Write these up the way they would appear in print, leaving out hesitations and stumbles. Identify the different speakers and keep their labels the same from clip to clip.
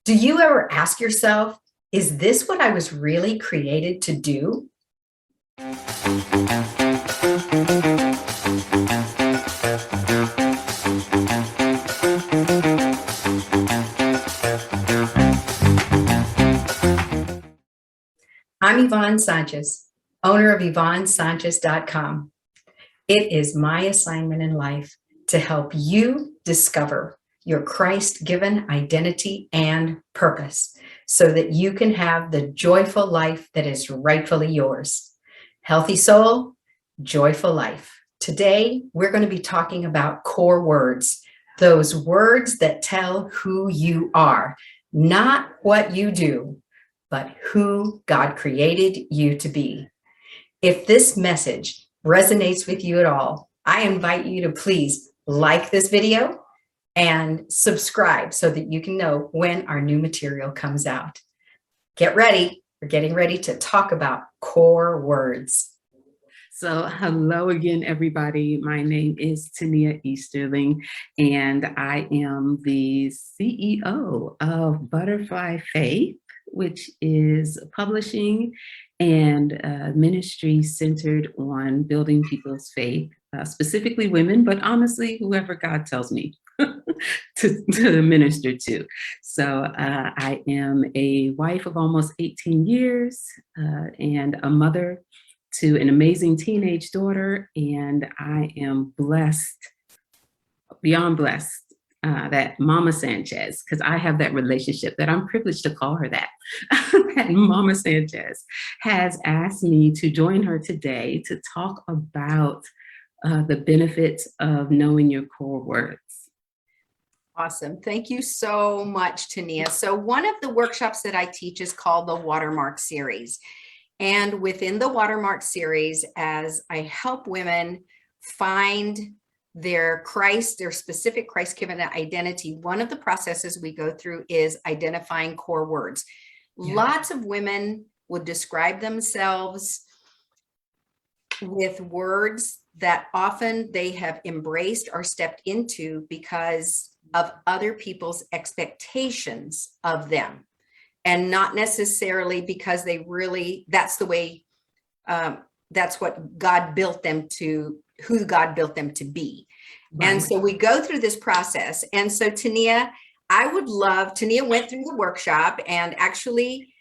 Speaker 1: Do you ever ask yourself, is this what I was really created to do? I'm Yvonne Sánchez, owner of YvonneSanchez.com. It is my assignment in life to help you discover your Christ-given identity and purpose so that you can have the joyful life that is rightfully yours. Healthy soul, joyful life. Today, we're going to be talking about core words, those words that tell who you are, not what you do, but who God created you to be. If this message resonates with you at all, I invite you to please like this video and subscribe so that you can know when our new material comes out. Get ready. We're getting ready to talk about core words.
Speaker 2: So hello again, everybody. My name is Tania Easterling, and I am the CEO of Butterfly Faith, which is publishing and ministry centered on building people's faith, specifically women, but honestly, whoever God tells me to minister to. So I am a wife of almost 18 years and a mother to an amazing teenage daughter, and I am blessed, beyond blessed, that Mama Sánchez, because I have that relationship that I'm privileged to call her that, that Mama Sánchez has asked me to join her today to talk about the benefits of knowing your core words.
Speaker 3: Awesome. Thank you so much, Tania. So one of the workshops that I teach is called the Watermark Series. And within the Watermark Series, as I help women find their specific Christ-given identity, one of the processes we go through is identifying core words. Yeah. Lots of women would describe themselves with words that often they have embraced or stepped into because of other people's expectations of them, and not necessarily because they really, that's what God built them to, who God built them to be. Right. And so we go through this process. And so Tania, Tania went through the workshop, and actually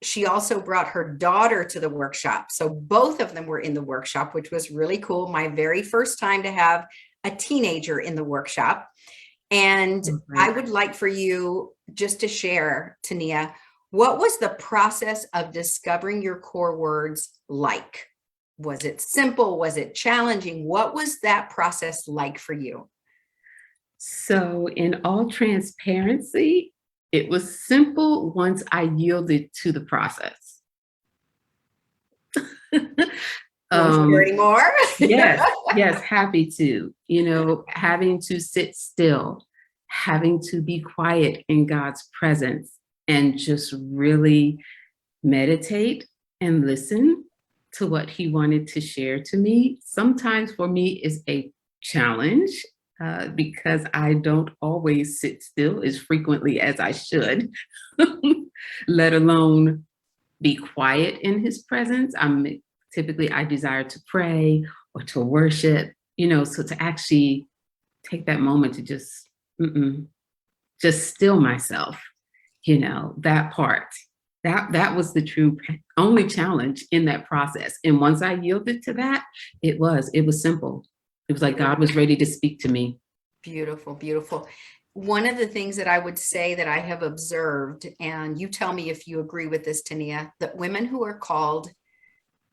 Speaker 3: she also brought her daughter to the workshop. So both of them were in the workshop, which was really cool. My very first time to have a teenager in the workshop. And I would like for you just to share, Tania, what was the process of discovering your core words like? Was it simple? Was it challenging? What was that process like for you?
Speaker 2: So in all transparency, it was simple once I yielded to the process.
Speaker 3: Anymore?
Speaker 2: Yes, happy to. Having to sit still, having to be quiet in God's presence, and just really meditate and listen to what He wanted to share to me. Sometimes for me is a challenge because I don't always sit still as frequently as I should, let alone be quiet in His presence. Typically, I desire to pray or to worship, so to actually take that moment to just still myself, that part, that was the true only challenge in that process. And once I yielded to that, it was simple. It was like God was ready to speak to me.
Speaker 3: Beautiful, beautiful. One of the things that I would say that I have observed, and you tell me if you agree with this, Tania, that women who are called,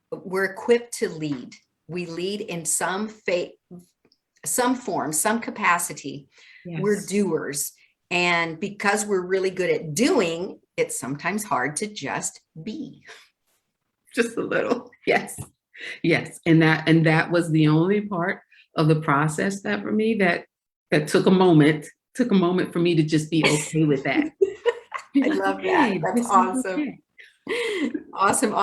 Speaker 3: we're equipped to lead. We lead in some form, some capacity. Yes. We're doers. And because we're really good at doing, it's sometimes hard to just be.
Speaker 2: Just a little. Yes. And that was the only part of the process that for me that took a moment for me to just be okay with that.
Speaker 3: I love that. That's awesome. Okay. Awesome.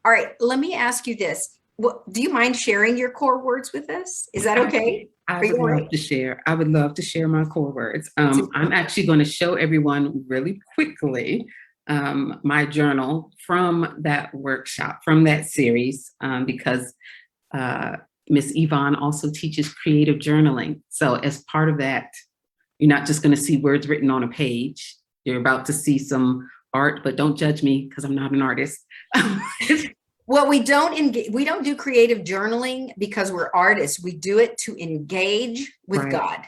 Speaker 3: All right. Let me ask you this. Well, do you mind sharing your core words with us? Is that okay?
Speaker 2: I
Speaker 3: Are you
Speaker 2: would
Speaker 3: all
Speaker 2: love
Speaker 3: right?
Speaker 2: to share. I would love to share my core words. I'm actually going to show everyone really quickly my journal from that workshop, from that series, because Miss Yvonne also teaches creative journaling. So as part of that, you're not just going to see words written on a page. You're about to see some art, but don't judge me because I'm not an artist.
Speaker 3: Well, we don't do creative journaling because we're artists. We do it to engage with
Speaker 2: Right.
Speaker 3: God.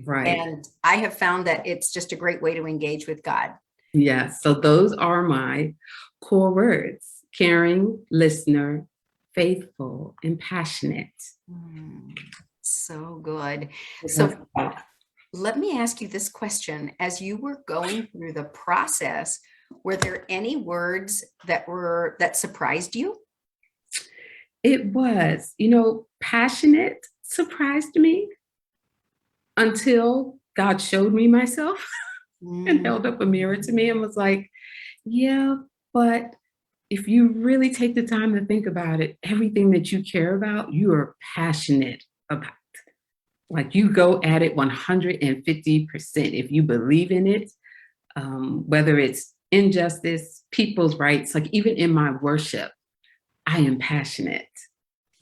Speaker 2: Right.
Speaker 3: And I have found that it's just a great way to engage with God.
Speaker 2: Yes. So those are my core words: caring, listener, faithful, and passionate.
Speaker 3: So good. So let me ask you this question. As you were going through the process, were there any words that surprised you?
Speaker 2: It was, passionate surprised me until God showed me myself and held up a mirror to me and was like, yeah, but if you really take the time to think about it, everything that you care about, you are passionate about. Like, you go at it 150%. If you believe in it, whether it's injustice, people's rights, like even in my worship, I am passionate.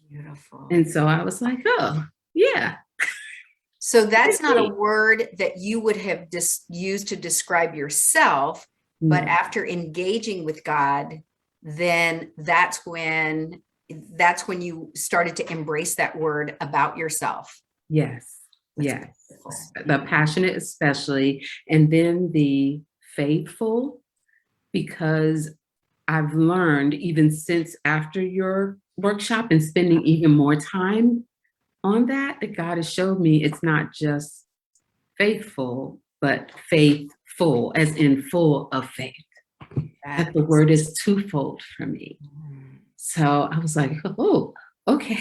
Speaker 3: Beautiful.
Speaker 2: And so I was like, oh, yeah.
Speaker 3: So that's not a word that you would have used to describe yourself, but after engaging with God, then that's when you started to embrace that word about yourself.
Speaker 2: Yes. Yes. The passionate especially, and then the faithful, because I've learned even since after your workshop and spending even more time on that God has showed me it's not just faithful, but faithful, as in full of faith. That the word is twofold for me. So I was like, oh, okay.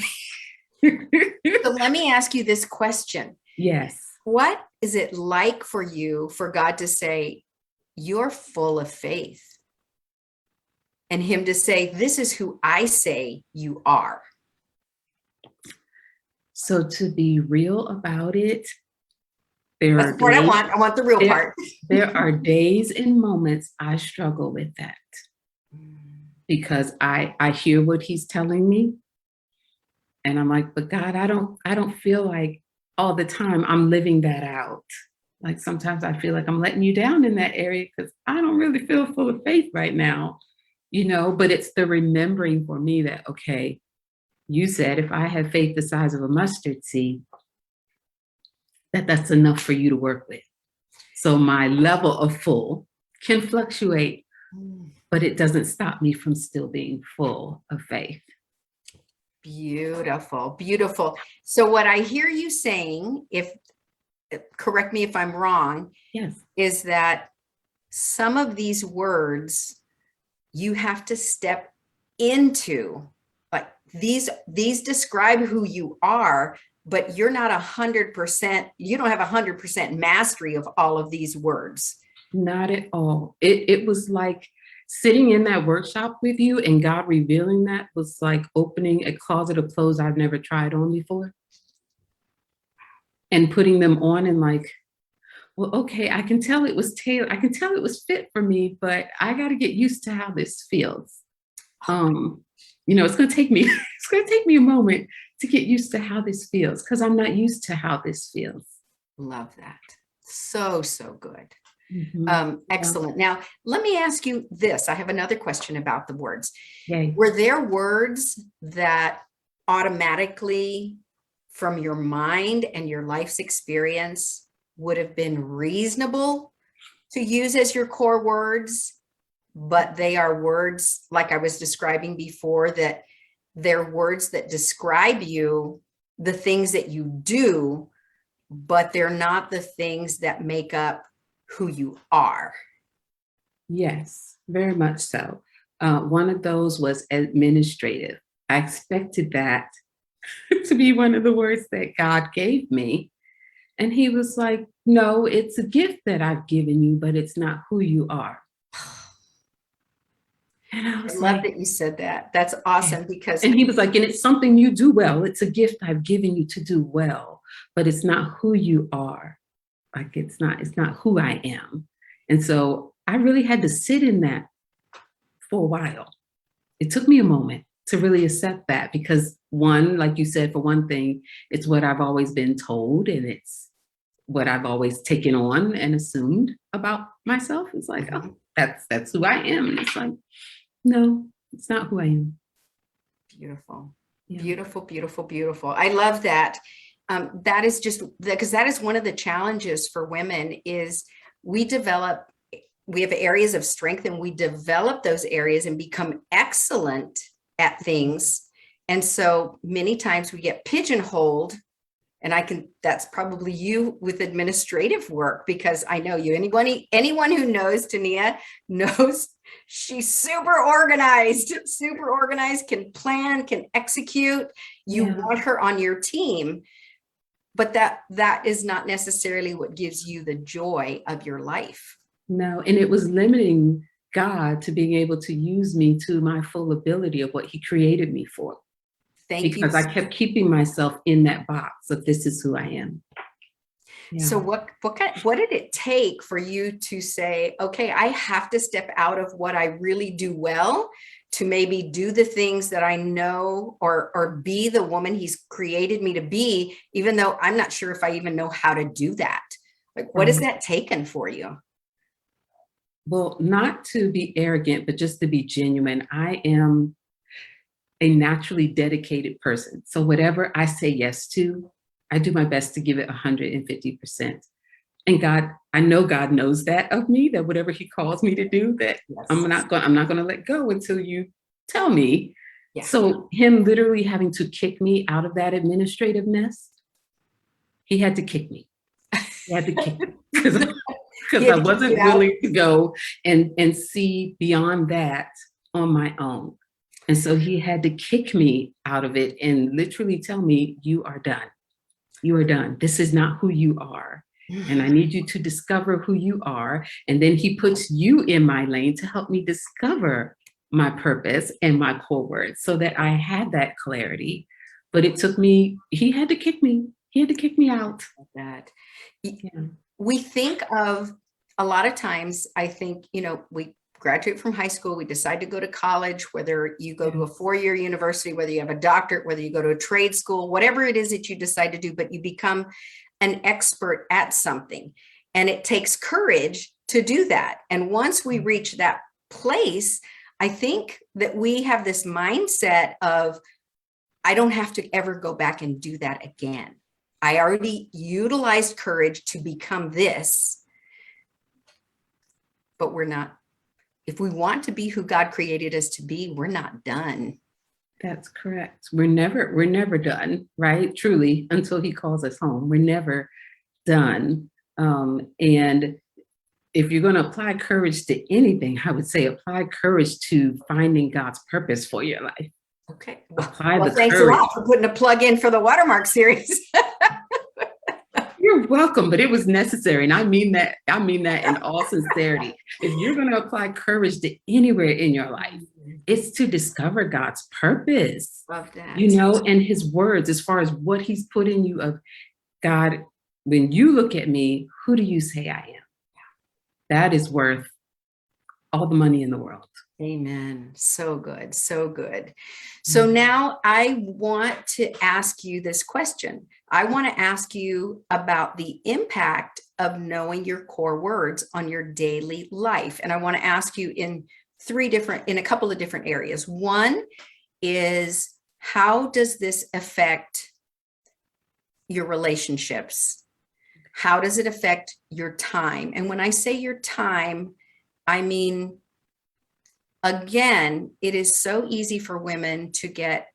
Speaker 3: So let me ask you this question.
Speaker 2: Yes.
Speaker 3: What is it like for you for God to say, you're full of faith? And him to say, this is who I say you are.
Speaker 2: So to be real about it, there
Speaker 3: That's
Speaker 2: are
Speaker 3: the part
Speaker 2: days,
Speaker 3: I want the real part.
Speaker 2: There are days and moments I struggle with that because I hear what he's telling me. And I'm like, but God, I don't feel like all the time I'm living that out. Like sometimes I feel like I'm letting you down in that area because I don't really feel full of faith right now, but it's the remembering for me that, okay, you said if I have faith the size of a mustard seed, that's enough for you to work with. So my level of full can fluctuate, but it doesn't stop me from still being full of faith.
Speaker 3: Beautiful, beautiful. So what I hear you saying, correct me if I'm wrong,
Speaker 2: yes,
Speaker 3: is that some of these words you have to step into, like these describe who you are, but you're not 100%, you don't have 100% mastery of all of these words.
Speaker 2: Not at all. It was like sitting in that workshop with you and God revealing that was like opening a closet of clothes I've never tried on before and putting them on and like, well, okay, I can tell it was tailored. I can tell it was fit for me, but I got to get used to how this feels. It's going to take me, a moment to get used to how this feels because I'm not used to how this feels.
Speaker 3: Love that. So good.
Speaker 2: Mm-hmm.
Speaker 3: Excellent. Now, let me ask you this. I have another question about the words.
Speaker 2: Yay.
Speaker 3: Were there words that automatically from your mind and your life's experience would have been reasonable to use as your core words, but they are words like I was describing before, that they're words that describe you, the things that you do, but they're not the things that make up who you are?
Speaker 2: Yes, very much so. One of those was administrative. I expected that to be one of the words that God gave me. And he was like, no, it's a gift that I've given you, but it's not who you are. And I
Speaker 3: I
Speaker 2: was
Speaker 3: love
Speaker 2: like,
Speaker 3: that you said that. That's awesome because
Speaker 2: and he was like, and it's something you do well. It's a gift I've given you to do well, but it's not who you are. Like it's not who I am. And so I really had to sit in that for a while. It took me a moment to really accept that because one, like you said, for one thing, it's what I've always been told and it's what I've always taken on and assumed about myself. It's like,
Speaker 3: Mhm.
Speaker 2: oh, that's who I am. And it's like, no, it's not who I am.
Speaker 3: Beautiful.
Speaker 2: Yeah.
Speaker 3: Beautiful, beautiful, beautiful. I love that. That is just because that is one of the challenges for women is we have areas of strength and we develop those areas and become excellent at things. And so many times we get pigeonholed. And that's probably you with administrative work because I know you. Anyone who knows Tania knows she's super organized, can plan, can execute. You want her on your team, but that is not necessarily what gives you the joy of your life.
Speaker 2: No, and it was limiting God to being able to use me to my full ability of what he created me for. Because I kept keeping myself in that box of this is who I am. Yeah.
Speaker 3: So what did it take for you to say, okay, I have to step out of what I really do well to maybe do the things that I know or be the woman he's created me to be, even though I'm not sure if I even know how to do that. Like, what has that taken for you?
Speaker 2: Well, not to be arrogant, but just to be genuine. I am a naturally dedicated person. So whatever I say yes to, I do my best to give it 150%. And God, I know God knows that of me, that whatever he calls me to do, that I'm not going to let go until you tell me. Yes. So him literally having to kick me out of that administrative mess, he had to kick me. He had to kick me because I wasn't willing to go and see beyond that on my own. And so he had to kick me out of it and literally tell me, you are done. You are done. This is not who you are. And I need you to discover who you are. And then he puts you in my lane to help me discover my purpose and my core words so that I had that clarity. But it took me, he had to kick me. He had to kick me out.
Speaker 3: That. Yeah. We think of a lot of times, I think, we graduate from high school, we decide to go to college, whether you go to a 4-year university, whether you have a doctorate, whether you go to a trade school, whatever it is that you decide to do, but you become an expert at something. And it takes courage to do that. And once we reach that place, I think that we have this mindset of, I don't have to ever go back and do that again. I already utilized courage to become this, but we're not. If we want to be who God created us to be, we're not done.
Speaker 2: That's correct. We're never done, right? Truly, until he calls us home. We're never done. And if you're going to apply courage to anything, I would say apply courage to finding God's purpose for your life.
Speaker 3: Okay.
Speaker 2: Well,
Speaker 3: thanks a lot for putting a plug in for the Watermark series.
Speaker 2: You're welcome, but it was necessary. And I mean that in all sincerity. If you're going to apply courage to anywhere in your life, it's to discover God's purpose.
Speaker 3: Love that.
Speaker 2: And his words, as far as what he's put in you of God, when you look at me, who do you say I am? That is worth all the money in the world.
Speaker 3: Amen. So good. So good. So now I want to ask you this question. I want to ask you about the impact of knowing your core words on your daily life. And I want to ask you in a couple of different areas. One is, how does this affect your relationships? How does it affect your time? And when I say your time, I mean, again, it is so easy for women to get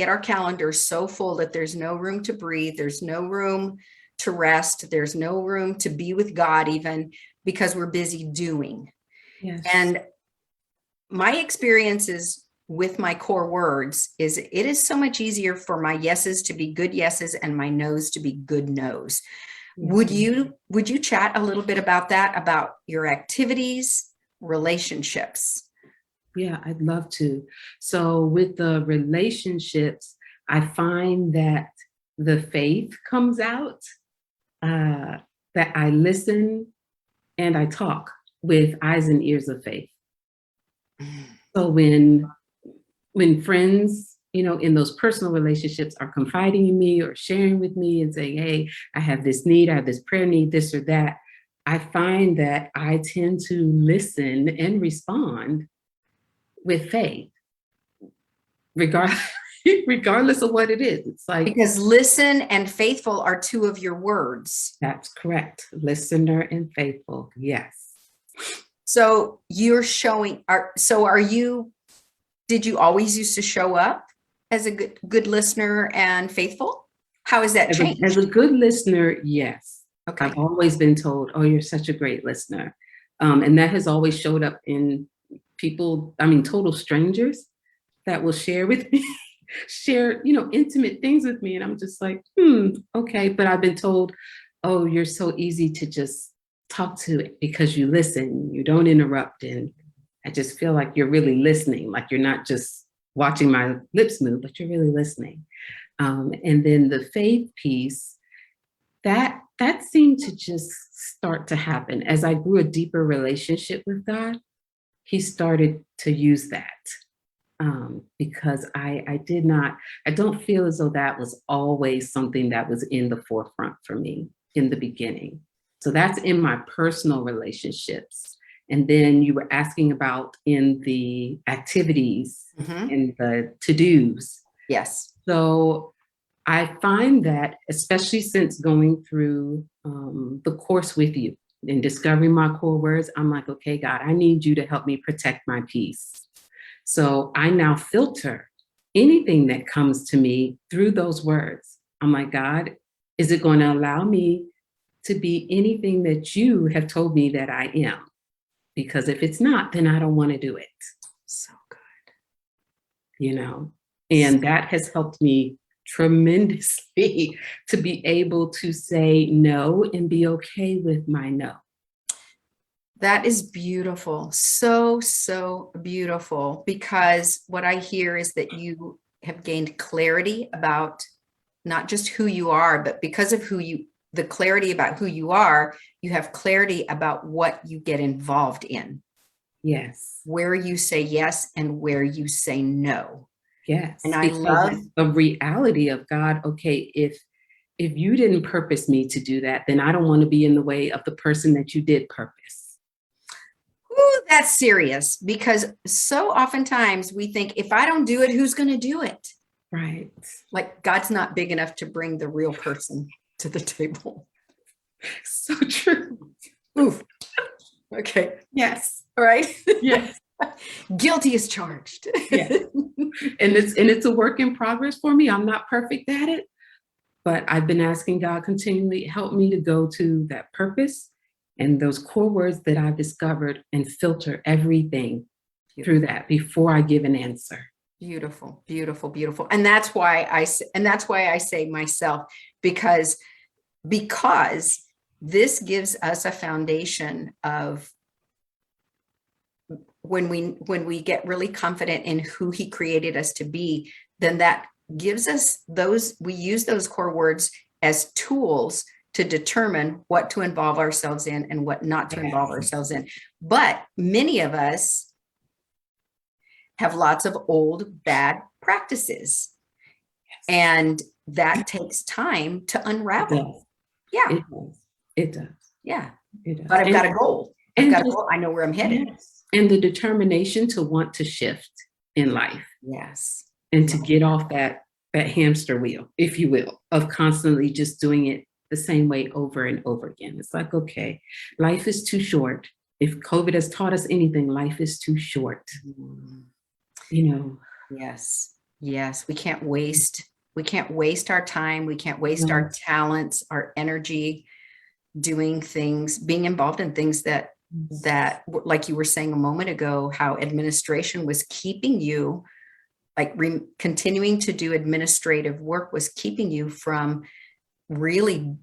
Speaker 3: our calendars so full that there's no room to breathe. There's no room to rest. There's no room to be with God, even because we're busy doing.
Speaker 2: Yes.
Speaker 3: And my experiences with my core words is it is so much easier for my yeses to be good yeses and my no's to be good no's. Mm-hmm. Would you chat a little bit about that, about your activities, relationships.
Speaker 2: Yeah, I'd love to. So with the relationships, I find that the faith comes out, that I listen and I talk with eyes and ears of faith. So when friends, in those personal relationships are confiding in me or sharing with me and saying, hey, I have this need, I have this prayer need, this or that, I find that I tend to listen and respond with faith, regardless of what it is. It's like,
Speaker 3: Because listen and faithful are two of your words.
Speaker 2: that's correct. Listener and faithful. Yes.
Speaker 3: So you're did you always used to show up as a good listener and faithful? How has that changed?
Speaker 2: As a good listener, yes.
Speaker 3: Okay.
Speaker 2: I've always been told, oh, you're such a great listener. And that has always showed up in people, total strangers that will share with me, intimate things with me. And I'm just like, okay. But I've been told, oh, you're so easy to just talk to because you listen, you don't interrupt. And I just feel like you're really listening, like you're not just watching my lips move, but you're really listening. And then the faith piece, that seemed to just start to happen. As I grew a deeper relationship with God, he started to use that. Because I don't feel as though that was always something that was in the forefront for me in the beginning. So that's in my personal relationships. And then you were asking about in the activities and the to-dos.
Speaker 3: Yes.
Speaker 2: So I find that, especially since going through the course with you and discovering my core words, I'm like, okay, God, I need you to help me protect my peace. So I now filter anything that comes to me through those words. I'm like, God, is it going to allow me to be anything that you have told me that I am? Because if it's not, then I don't want to do it.
Speaker 3: So good.
Speaker 2: And that has helped me tremendously to be able to say no and be okay with my no.
Speaker 3: That is beautiful. So, so beautiful, because what I hear is that you have gained clarity about not just who you are, but because of the clarity about who you are, you have clarity about what you get involved in.
Speaker 2: Yes.
Speaker 3: Where you say yes and where you say no.
Speaker 2: Yes.
Speaker 3: And I love
Speaker 2: the reality of God. Okay, if you didn't purpose me to do that, then I don't want to be in the way of the person that you did purpose.
Speaker 3: Ooh, that's serious, because so oftentimes we think, if I don't do it, who's going to do it?
Speaker 2: Right.
Speaker 3: Like God's not big enough to bring the real person to the table.
Speaker 2: So true.
Speaker 3: Oof. Okay.
Speaker 2: Yes.
Speaker 3: All right.
Speaker 2: Yes.
Speaker 3: Guilty as charged.
Speaker 2: Yes. And it's a work in progress for me. I'm not perfect at it, but I've been asking God continually, help me to go to that purpose and those core words that I've discovered and filter everything through that before I give an answer.
Speaker 3: Beautiful, beautiful, beautiful. And that's why I say myself, because this gives us a foundation of when we get really confident in who he created us to be, then that gives us we use those core words as tools to determine what to involve ourselves in and what not to involve ourselves in. But many of us have lots of old bad practices, and that takes time to unravel. Yeah,
Speaker 2: it does.
Speaker 3: Yeah,
Speaker 2: it does.
Speaker 3: But I've got a goal. I know where I'm headed.
Speaker 2: Yes. And the determination to want to shift in life.
Speaker 3: Yes.
Speaker 2: And to get off that hamster wheel, if you will, of constantly just doing it the same way over and over again. It's like, okay, life is too short. If COVID has taught us anything, life is too short.
Speaker 3: Yes. Yes. We can't waste our time. We can't waste our talents, our energy doing things, being involved in things that like you were saying a moment ago, how administration was keeping you, like continuing to do administrative work was keeping you from really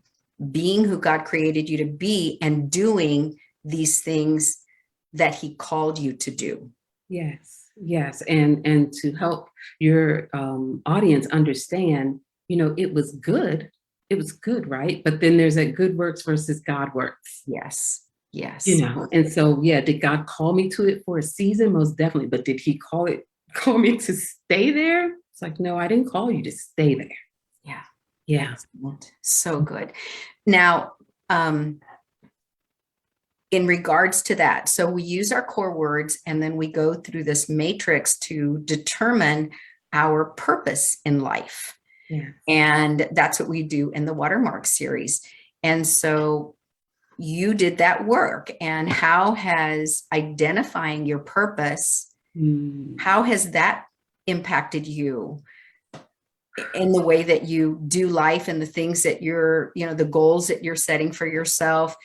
Speaker 3: being who God created you to be and doing these things that he called you to do.
Speaker 2: Yes, yes. And to help your audience understand, it was good. It was good, right? But then there's that good works versus God works.
Speaker 3: Yes. Yes.
Speaker 2: And so, yeah, did God call me to it for a season? Most definitely. But did he call me to stay there? It's like, no, I didn't call you to stay there.
Speaker 3: Yeah.
Speaker 2: Yeah.
Speaker 3: Excellent. So good. Now, in regards to that, so we use our core words and then we go through this matrix to determine our purpose in life.
Speaker 2: Yeah.
Speaker 3: And that's what we do in the Watermark series. And so you did that work. And how has identifying your purpose, how has that impacted you in the way that you do life and the things that you're, the goals that you're setting for yourself,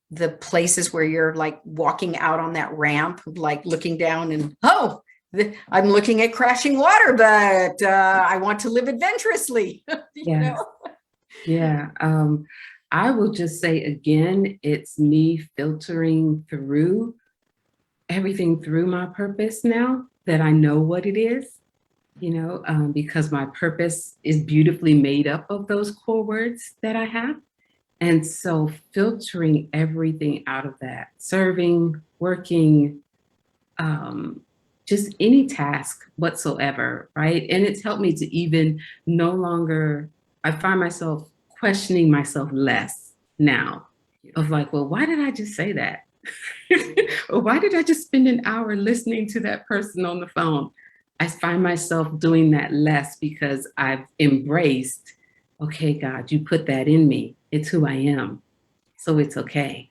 Speaker 3: the places where you're like walking out on that ramp, like looking down and, I'm looking at crashing water, but I want to live adventurously.
Speaker 2: Yeah. Yeah. I will just say again, it's me filtering through everything through my purpose now that I know what it is, because my purpose is beautifully made up of those core words that I have. And so filtering everything out of that, serving, working, just any task whatsoever, right? And it's helped me to even no longer, I find myself questioning myself less now of like, well, why did I just say that? Or why did I just spend an hour listening to that person on the phone? I find myself doing that less because I've embraced, okay, God, you put that in me. It's who I am. So it's okay.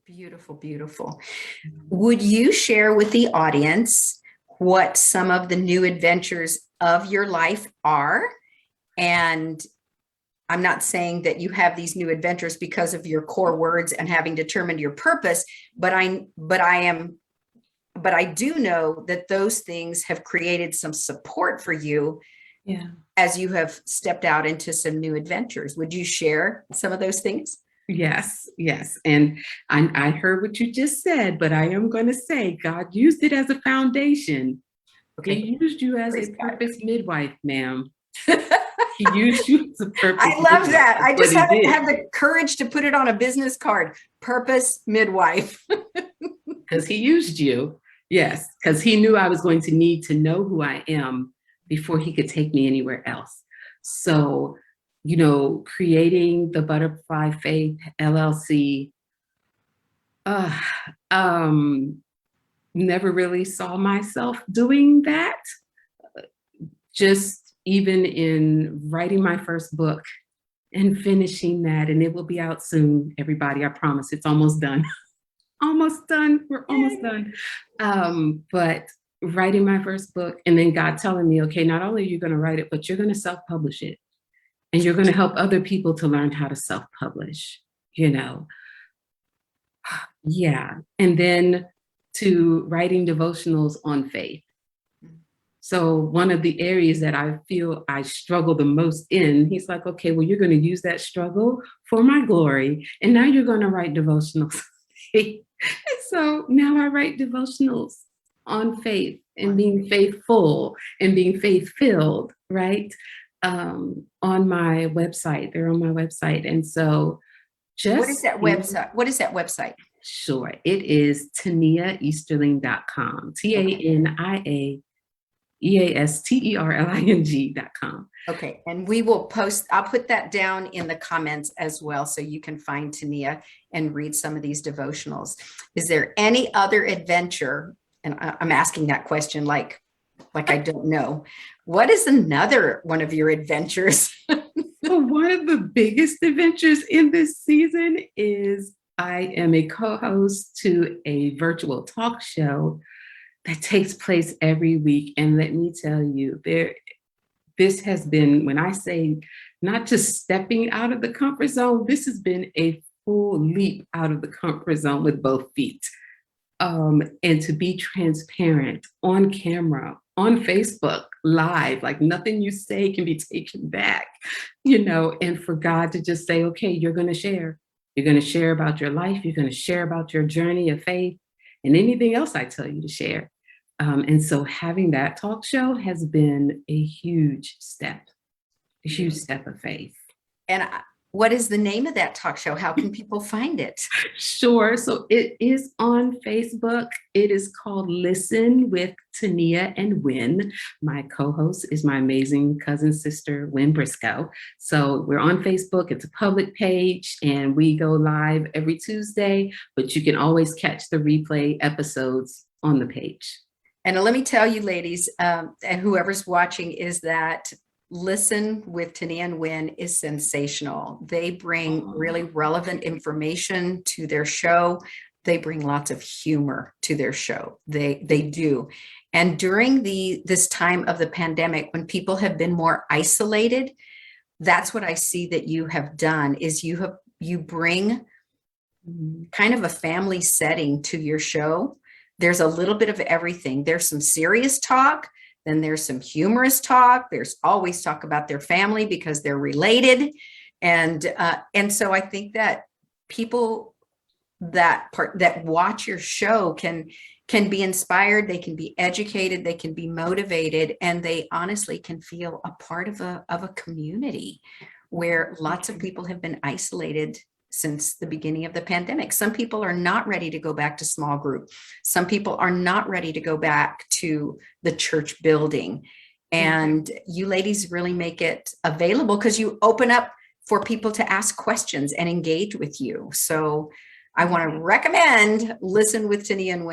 Speaker 3: Beautiful, beautiful. Would you share with the audience what some of the new adventures of your life are? And I'm not saying that you have these new adventures because of your core words and having determined your purpose, but I do know that those things have created some support for you.
Speaker 2: Yeah.
Speaker 3: As you have stepped out into some new adventures. Would you share some of those things?
Speaker 2: Yes. And I heard what you just said, but I am going to say God used it as a foundation. Okay. He used you as a purpose midwife, ma'am. He used you as a purpose midwife.
Speaker 3: I love that. I just haven't had the courage to put it on a business card. Purpose midwife.
Speaker 2: Because he used you. Yes. Because he knew I was going to need to know who I am before he could take me anywhere else. So, creating the Butterfly Faith LLC, never really saw myself doing that. Just even in writing my first book and finishing that, and it will be out soon, everybody, I promise. It's almost done. Almost done. We're almost done. But writing my first book and then God telling me, okay, not only are you going to write it, but you're going to self-publish it. And you're going to help other people to learn how to self-publish, Yeah. And then to writing devotionals on faith. So one of the areas that I feel I struggle the most in, he's like, okay, well, you're going to use that struggle for my glory. And now you're going to write devotionals. And so now I write devotionals on faith and being faithful and being faith-filled, right? On my website. They're on my website. And so
Speaker 3: what is that website? What is that website?
Speaker 2: Sure. It is TaniaEasterling.com. TaniaEasterling.com.
Speaker 3: Okay. And we will I'll put that down in the comments as well, so you can find Tania and read some of these devotionals. Is there any other adventure? And I'm asking that question like I don't know. What is another one of your adventures?
Speaker 2: Well, one of the biggest adventures in this season is I am a co-host to a virtual talk show that takes place every week. And let me tell you, this has been, when I say not just stepping out of the comfort zone, this has been a full leap out of the comfort zone with both feet. And to be transparent on camera, on Facebook, live, like nothing you say can be taken back, and for God to just say, okay, you're going to share. You're going to share about your life. You're going to share about your journey of faith. and anything else I tell you to share. And so having that talk show has been a huge step of faith.
Speaker 3: And what is the name of that talk show? How can people find it?
Speaker 2: Sure. So it is on Facebook. It is called Listen with Tania and Wynn. My co-host is my amazing cousin sister, Wynn Briscoe. So we're on Facebook. It's a public page and we go live every Tuesday, but you can always catch the replay episodes on the page.
Speaker 3: And let me tell you, ladies, and whoever's watching, is that Listen with Tania and Wynn is sensational. They bring really relevant information to their show. They bring lots of humor to their show. They do. And during this time of the pandemic, when people have been more isolated, that's what I see that you have done, is you bring kind of a family setting to your show. There's a little bit of everything. There's some serious talk. Then there's some humorous talk. There's always talk about their family because they're related. And so I think that people that watch your show can be inspired. They can be educated. They can be motivated. And they honestly can feel a part of a community where lots of people have been isolated since the beginning of the pandemic. Some people are not ready to go back to small group. Some people are not ready to go back to the church building. And you ladies really make it available because you open up for people to ask questions and engage with you. So I want to recommend Listen with Tania and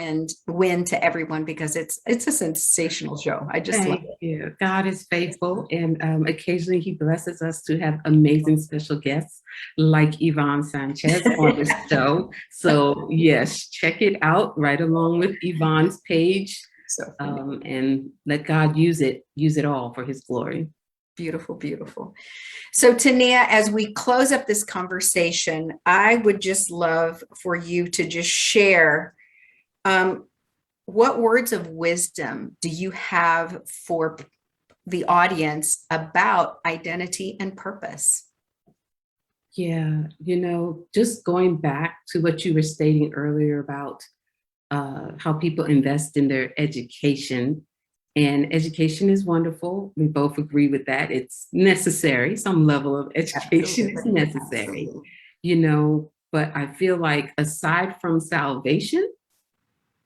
Speaker 3: Wynn to everyone because it's a sensational show. I just love it.
Speaker 2: You. God is faithful, and occasionally He blesses us to have amazing special guests like Yvonne Sánchez on the show. So yes, check it out right along with Yvonne's page, and let God use it all for His glory.
Speaker 3: Beautiful, beautiful. So Tania, as we close up this conversation, I would just love for you to just share what words of wisdom do you have for the audience about identity and purpose?
Speaker 2: Yeah, just going back to what you were stating earlier about how people invest in their education. And education is wonderful. We both agree with that. It's necessary. Some level of education is necessary, but I feel like aside from salvation,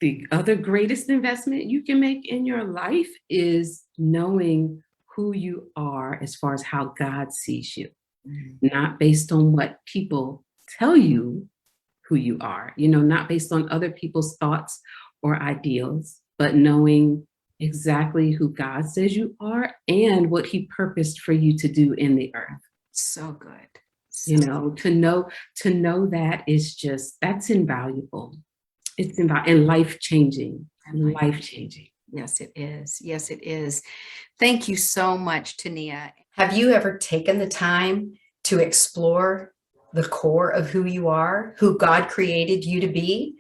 Speaker 2: the other greatest investment you can make in your life is knowing who you are as far as how God sees you, not based on what people tell you who you are, not based on other people's thoughts or ideals, but knowing exactly who God says you are and what He purposed for you to do in the earth.
Speaker 3: So good.
Speaker 2: To know that is that's invaluable. It's invaluable and life-changing. Life-changing.
Speaker 3: Yes, it is. Yes, it is. Thank you so much, Tania.
Speaker 1: Have you ever taken the time to explore the core of who you are, who God created you to be?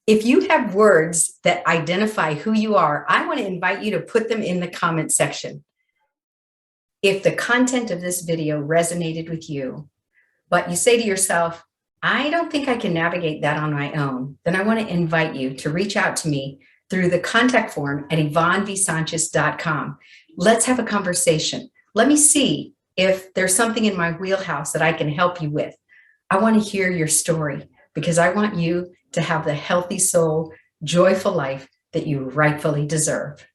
Speaker 1: If you have words that identify who you are, I want to invite you to put them in the comment section. If the content of this video resonated with you, but you say to yourself, I don't think I can navigate that on my own, then I want to invite you to reach out to me through the contact form at YvonneV-Sanchez.com. Let's have a conversation. Let me see if there's something in my wheelhouse that I can help you with. I want to hear your story because I want you to have the healthy soul, joyful life that you rightfully deserve.